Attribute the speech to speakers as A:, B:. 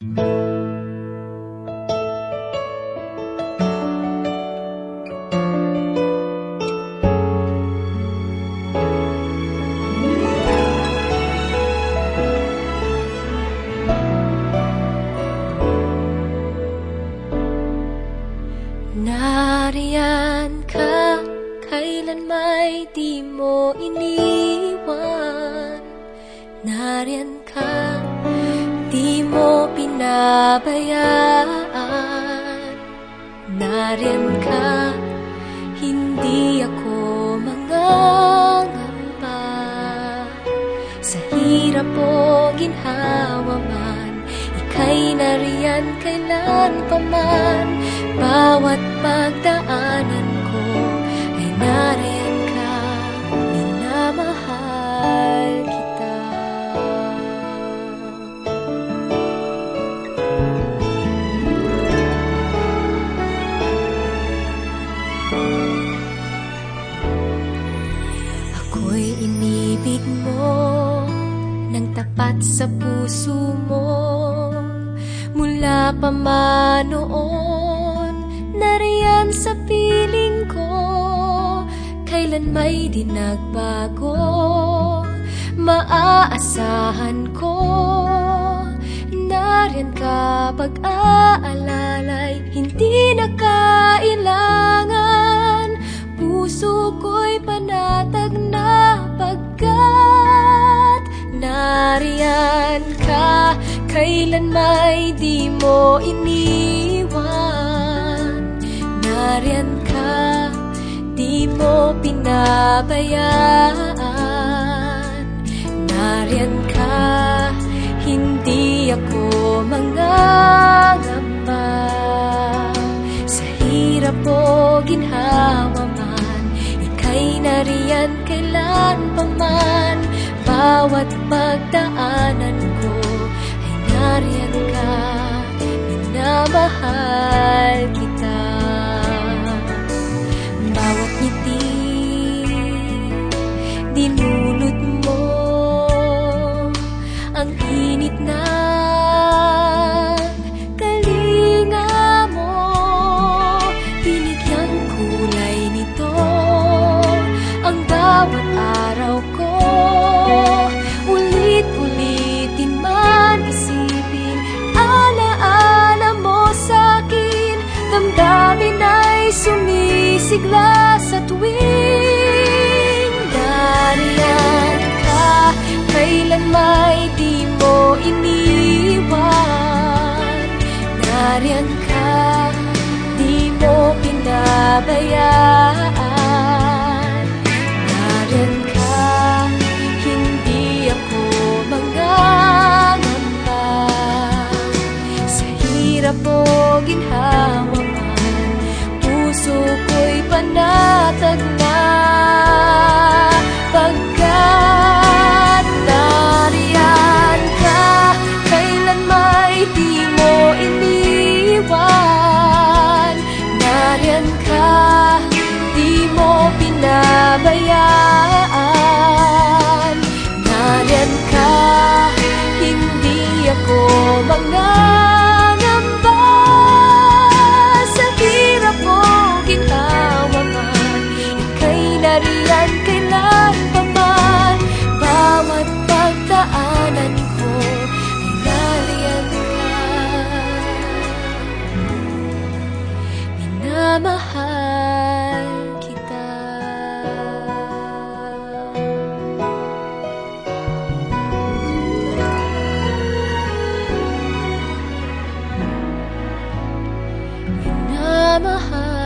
A: Nariyan ka, kailan may di mo iniwan. Nariyan ka, di mo pinabayaan. Nariyan ka, hindi ako mangangamba. Sa hirap o ginhawa man, ika'y nariyan kailan pa man. Bawat pagdaanan ko ay nariyan ka, minamahal kita. Ako'y inibig mo nang tapat sa puso mo. Mula pa man noon, nariyan sa piling ko. Kailan may di nagbago, maaasahan ko. Nariyan ka pag-aalalay, hindi na kailangan. Puso ko'y panatag na pagkat nariyan ka, kailan may di mo iniwan. Nariyan ka, di mo pinabayaan. Nariyan ka, hindi ako mangangamba. Sa hirap o ginhawa man, ika'y nariyan kailan pa man. Bawat pagdaanan ko ay nariyan ka, minamahal kita. Bawat ngiti, dinulot mo ang init ng kalinga mo. Binigyang kulay nito ang bawat araw ko. Ulit-ulitin man isipin, alaala mo sa'kin. Damdamin ay sumisigla sa tuwing nariyan ka, kailan may di mo iniwan. Nariyan ka, di mo pinabayaan. Nariyan ka, hindi ako mangangamba. Sa hirap o ginhawa man, puso ko'y panatag na pagkat nariyan ka, kailan may di mo iniwan. Nariyan ka, di mo pinabayaan. Nariyan ka, hindi ako mangangamba. Sa hirap o ginhawa man, ika'y nariyan kailan pa man. Bawat pagdaanan ko ay nariyan ka, minamahal kita. Minamahal